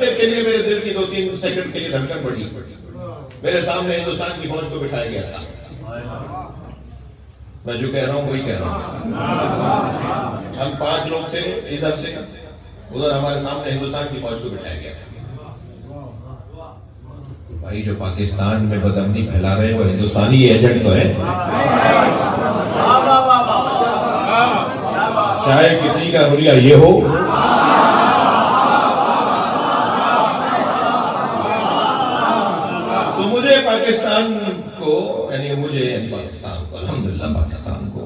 دیر کے لیے میرے دل کی 2-3 سیکنڈ کے لیے دھڑکن بڑھی. میرے سامنے ہندوستان کی فوج کو بٹھایا گیا تھا. میں جو کہہ رہا ہوں وہی کہہ رہا ہوں. ہم 5 لوگ تھے ادھر سے, ادھر ہمارے سامنے ہندوستان کی فوج کو بٹھایا گیا تھا. بھائی جو پاکستان میں بدامنی پھیلا رہے ہیں وہ ہندوستانی ایجنٹ تو ہے, چاہے کسی کا حلیہ یہ ہو. تو مجھے پاکستان کو پاکستان کو الحمدللہ پاکستان کو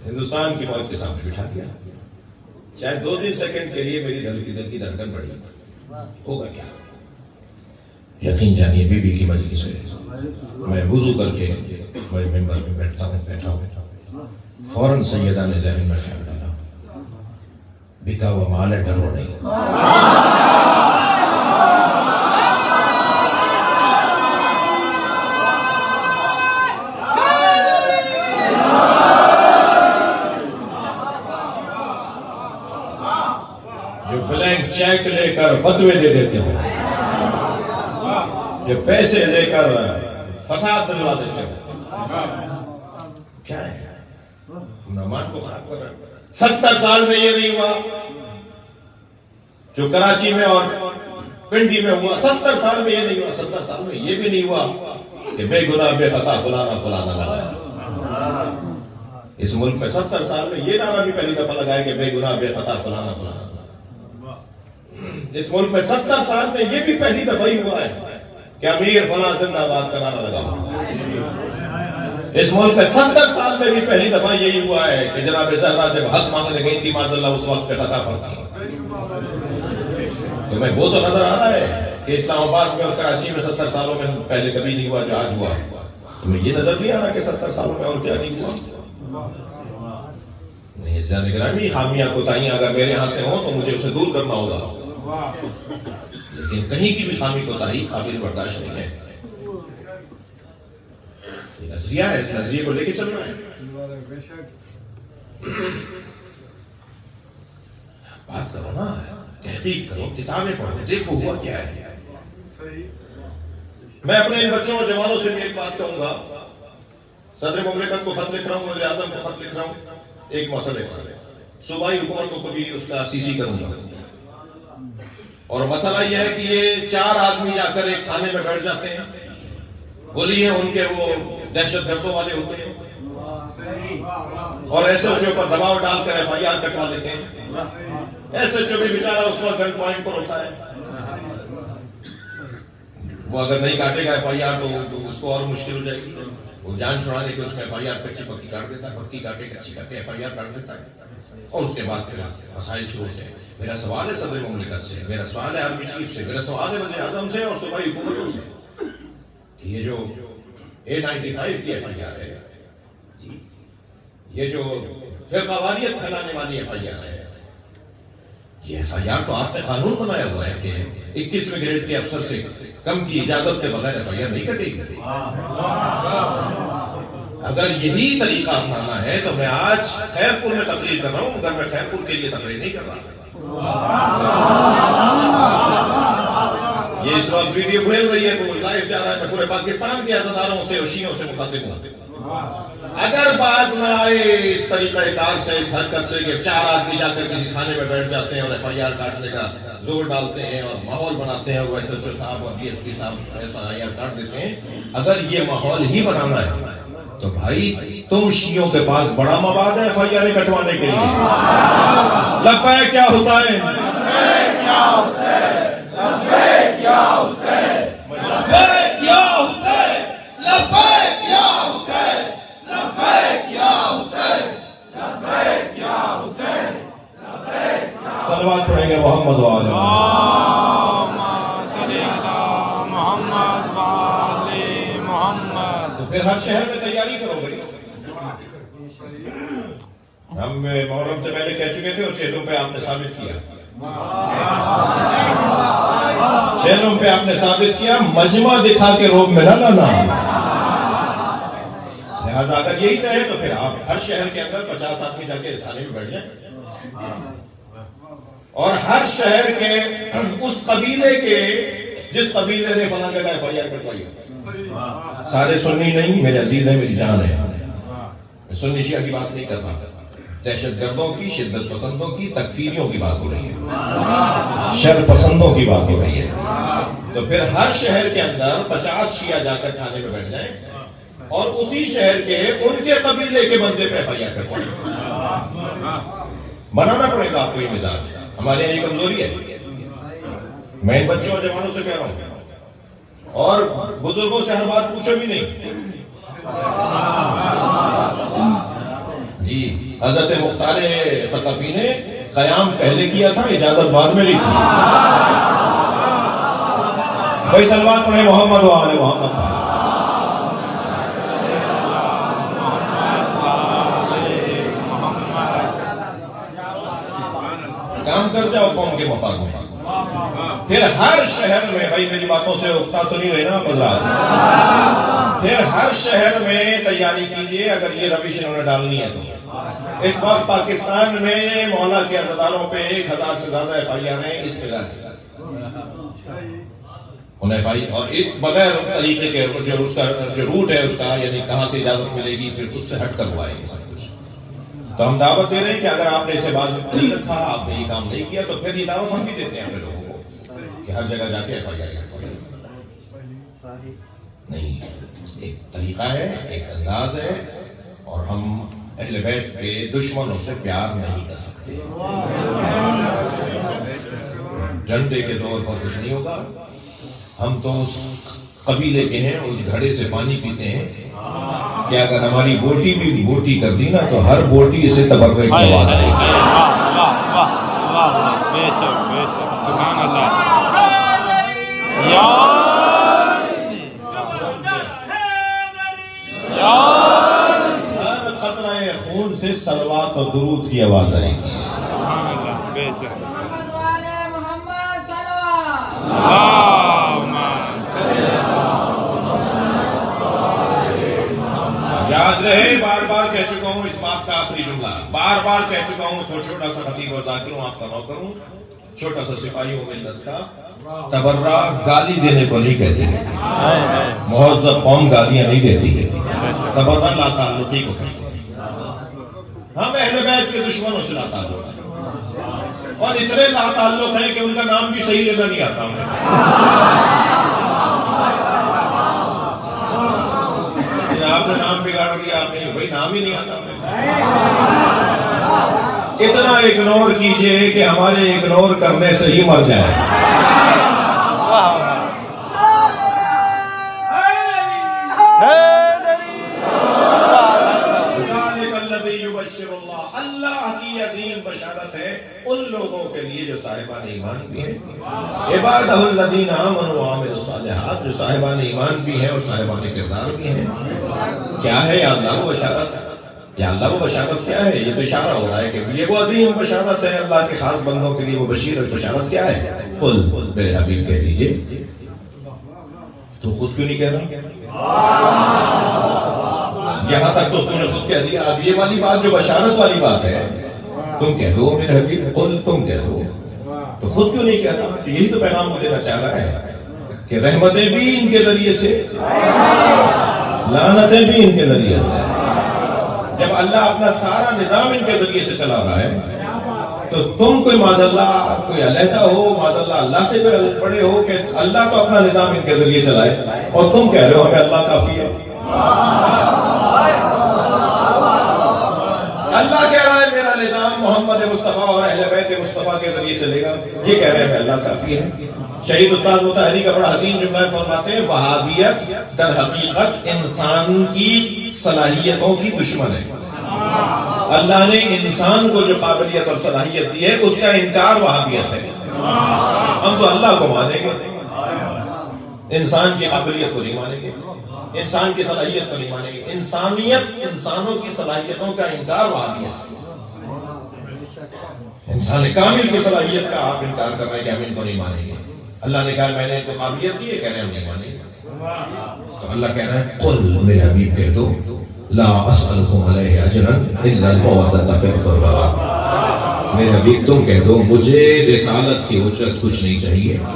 ہندوستان کی فوج کے سامنے بٹھا دیا. شاید 2-3 سیکنڈ کے لیے میری دل کی دھڑکن بڑھی. ہوگا کیا؟ یقین جانیے بی بی کی مجلس سے میں وضو کر کے ممبر میں بیٹھا ہوں, فوراً سیدہ نے ذہن میں خیال ڈالا, بکا ہوا مال ہے, ڈرو نہیں. جو بلینک چیک لے کر فتوے دے دیتے ہو, جو پیسے لے کر فساد دلوا دیتے ہو, کیا ہے نمان کو خراب کر رہا ہے. 70 سال میں یہ نہیں ہوا جو کراچی میں اور پنڈی میں ہوا. 70 سال میں یہ نہیں ہوا. 70 سال میں یہ بھی نہیں ہوا کہ بے گناہ بے خطا فلانا لگایا. اس ملک میں 70 سال میں یہ نعرہ بھی پہلی دفعہ لگایا کہ بے گناہ بے خطا فلانا. اس ملک میں 70 سال میں یہ بھی پہلی دفعہ ہی ہوا ہے کہ امیر فلاں زندہ باد کا نعرہ لگا. اس ملک میں 70 سال میں بھی پہلی دفعہ یہی ہوا ہے کہ جناب زہرا جب حق مانگنے گئی تھی معاذ اللہ اس وقت پہ خطا پڑتا. تمہیں وہ تو نظر آ رہا ہے کہ اسلام آباد میں اور کراچی میں 70 سالوں میں پہلے کبھی نہیں ہوا جو آج ہوا. تمہیں یہ نظر نہیں آ رہا کہ 70 سالوں میں اور کیا نہیں ہوا. نہیں عزیزان گرامی, خامیاں کوتاہیاں اگر میرے یہاں سے ہوں تو مجھے اسے دور کرنا ہوگا, لیکن کہیں کی بھی خامی کوتاہی قابل برداشت نہیں ہے. یہ نظریہ ہے, اس نظریے کو لے کے چلنا ہے. بات کرو نا, تحقیق کرو, کتابیں پڑھو, دیکھو ہوا کیا ہے. میں اپنے ان بچوں اور جوانوں سے بھی ایک بات کہوں گا. صدر مملکت کو خط لکھ رہا ہوں, وزیر اعظم کو خط لکھ رہا ہوں ایک مسئلے پر. صوبائی حکومتوں کو بھی اس کا CC کروں گا. اور مسئلہ یہ ہے کہ یہ 4 آدمی جا کر ایک تھانے میں بیٹھ جاتے ہیں. بولیے ان کے وہ دہشت گردوں والے ہوتے ہیں اور ایسے کے اوپر دباؤ ڈال کر FIR کٹوا دیتے ہیں. ایسے جو بھی بیچارہ اس وقت گن پوائنٹ پر ہوتا ہے, وہ اگر نہیں کاٹے گا FIR تو اس کو اور مشکل ہو جائے گی. وہ جان چھڑانے کے اس میں FIR کچی پکی کاٹ دیتا ہے, پکی کاٹے کچی کاٹے FIR کاٹ دیتا ہے, اور اس کے بعد پھر مسائل شروع ہوتے ہیں. میرا سوال ہے صدر مملکت سے, میرا سوال ہے آرمی چیف سے, میرا سوال ہے وزیر اعظم سے اور صوبائی حکومتوں سے کہ یہ جو A95 کی FIR ہے, یہ جو فرقہ واریت پھیلانے والی FIR ہے, یہ FIR تو آپ نے قانون بنایا ہوا ہے کہ 21ویں گریڈ کے افسر سے کم کی اجازت کے بغیر FIR نہیں کٹے گی. اگر یہی طریقہ اپنانا ہے تو میں آج خیرپور میں تقریر کر رہا ہوں, مگر میں خیرپور کے لیے تقریر نہیں کر رہا. یہ اس وقت ویڈیو کھیل رہی ہے, وہ لائیو جا رہا ہے, میں پورے پاکستان کے عزاداروں سے اور شیعوں سے مخاطب ہوں. اگر بات نہ آئے اس طریقہ کار سے, اس حرکت سے کہ 4 آدمی جا کر کسی تھانے میں بیٹھ جاتے ہیں اور FIR کاٹنے کا زور ڈالتے ہیں اور ماحول بناتے ہیں, وہ SHO صاحب اور DSP صاحب FIR کاٹ دیتے ہیں, اگر یہ ماحول ہی بنانا ہے تو بھائی تم شیعوں کے پاس بڑا مواد ہے FIR کٹوانے کے لیے. لبیک یا حسین, لبیک یا حسین, لبیک یا حسین, لبیک یا حسین, لبیک یا حسین, لبیک یا حسین, لبیک یا حسین. صلوات پڑھیں گے محمد و آل محمد. تو پھر ہر شہر میں تیاری کرو بھائی. ہم محرم سے پہلے کہہ چکے تھے اور چہلوں پہ آپ نے ثابت کیا, چہلوں پہ آپ نے ثابت کیا, مجمع دکھا کے روب میں نہ لانا. لہٰذا اگر یہی طے ہے تو پھر آپ ہر شہر کے اندر 50 آدمی جا کے تھانے میں بیٹھ جائیں اور ہر شہر کے اس قبیلے کے جس قبیلے نے فلاں جگہ FIR کٹوائی ہو. سارے سنی نہیں میرے عزیز ہیں، میری جان ہے. میں سنی شیعہ کی بات نہیں کرتا، دہشت گردوں کی، شدت پسندوں کی، تکفیریوں کی بات ہو رہی ہے، شر پسندوں کی بات ہو رہی ہے. تو پھر ہر شہر کے اندر 50 شیعہ جا کر تھانے میں بیٹھ جائیں اور اسی شہر کے ان کے قبیلے کے بندے پہ FIR کٹوائیں. بنانا پڑے گا آپ کو یہ مزاج. ہمارے یہاں یہ کمزوری ہے. میں ان بچوں اور جوانوں سے کہہ رہا ہوں اور بزرگوں سے ہر بات پوچھو بھی نہیں. جی حضرت مختار ثقفی نے قیام پہلے کیا تھا، اجازت بعد میں لی تھی. بھائی صلوات پڑھیں محمد و آل محمد. کام کر جاؤ قوم کے مفاد میں. پھر ہر شہر میں، بھائی میری باتوں سے اکتا تو نہیں رہنا حضرات، پھر ہر شہر میں تیاری کیجئے اگر یہ روش انہوں نے ڈالنی ہے تو. اس وقت پاکستان میں مولا کے عہدیداروں پہ 1000 سے زیادہ FIR ہیں اس طرح سے. انہیں FIR اور بغیر طریقے کے جو اس کا جو روٹ ہے اس کا، یعنی کہاں سے اجازت ملے گی، پھر اس سے ہٹ کر ہوا ہے یہ سب کچھ. تو ہم دعوت دے رہے ہیں کہ اگر آپ نے اسے باز نہیں رکھا، آپ نے یہ کام نہیں کیا، تو پھر یہ دعوت ہم بھی دیتے ہیں اپنے لوگوں کو کہ ہر جگہ جا کے FIR نہیں. ایک طریقہ ہے، ایک انداز ہے، اور ہم اہل بیت کے دشمنوں سے پیار نہیں کر سکتے. جھنڈے کے زور پر کچھ نہیں ہوگا. ہم تو اس قبیلے کے ہیں، اس گھڑے سے پانی پیتے ہیں کہ اگر ہماری بوٹی بھی بوٹی کر دی نا تو ہر بوٹی اسے تبرک کی آواز آئے گی. ہر قطرہ خون سے صلوات اور درود کی آواز آئے گی. یاد رہے، بار بار کہہ چکا ہوں، اس بات کا آخری جملہ بار بار کہہ چکا ہوں، تو چھوٹا سا خطیب اور ذاکر ہوں، آپ کا نوکر ہوں، چھوٹا سا سپاہی ہوں ملت کا. تبرہ گالی دینے کو نہیں کہتے، مہذب قوم گالیاں نہیں دیتی ہے. تبرہ لا تعلقی کو کہتے ہیں. ہم اہل بیت کے دشمنوں سے لا تعلق ہیں، اور اتنے لا تعلق ہیں کہ ان کا نام بھی صحیح لینا نہیں آتا ہمیں. آپ نے نام بگاڑ دیا، آپ نے بھائی نام ہی نہیں آتا. اتنا اگنور کیجئے کہ ہمارے اگنور کرنے سے ہی مر جائے. اللہ کی عظیم بشارت ہے ان لوگوں کے لیے جو صاحبان ایمان بھی ہیں، عبادہ الذین آمنوا وعملوا الصالحات، جو صاحبان ایمان بھی ہیں اور صاحبان کردار بھی ہیں. کیا ہے یا اللہ وہ بشارت؟ یا اللہ وہ بشارت کیا ہے؟ یہ تو اشارہ ہو رہا ہے کہ یہ وہ عظیم بشارت ہے اللہ کے خاص بندوں کے لیے. وہ بشیر اور بشارت کیا ہے؟ قل، میرے حبیب کہہ دیجئے. تو خود کیوں نہیں کہہ رہا؟ یہاں تک تو تم نے خود کہہ دیا. اب یہ والی بات جو بشارت والی بات ہے تم کہہ دو میرے حبیب، قل تم کہہ دو. تو خود کیوں نہیں کہہ رہا؟ تو یہی تو پیغام وہ دینا چاہ رہا ہے کہ رحمتیں بھی ان کے ذریعے سے، لعنتیں بھی ان کے ذریعے سے. جب اللہ اپنا سارا نظام ان کے ذریعے سے چلا رہا ہے تو تم کوئی معاذ اللہ کوئی علیحدہ ہو، معاذ اللہ سے پڑے ہو کہ اللہ تو اپنا نظام ان کے ذریعے چلائے، اور تم کہہ رہے ہو ہمیں اللہ کافی ہے. اللہ کہہ رہا ہے میرا نظام محمد مصطفیٰ اور اہل بیت مصطفیٰ کے ذریعے چلے گا. یہ کہہ رہے ہیں اللہ کافی ہے. شہید استاد مطہری کا بڑا حسین جملہ فرماتے ہیں، وہابیت در حقیقت انسان کی صلاحیتوں کی دشمن ہے. اللہ نے انسان کو جو قابلیت اور صلاحیت دی ہے اس کا انکار وہابیت ہے. ہم تو اللہ کو مانیں گے، انسان کی قابلیت کو نہیں مانیں گے، انسان کی صلاحیت کو نہیں مانیں گے. انسانوں کی صلاحیتوں کا انکار وہابیت ہے. انسان کامل کی صلاحیت کا آپ انکار کر رہے ہیں کہ ہم ان کو نہیں مانیں گے. اللہ نے کہا میں نے تو قابلیت دی ہے، کہہ رہے ہیں ہم نہیں مانیں گے. تو اللہ کہہ رہا ہے قل، میرے حبیب کہہ دو لا اسألکم علیہ اجرا الا المودۃ فی القربى، میرے حبیب تم کہہ دو مجھے رسالت کی اجرت کچھ نہیں چاہیے.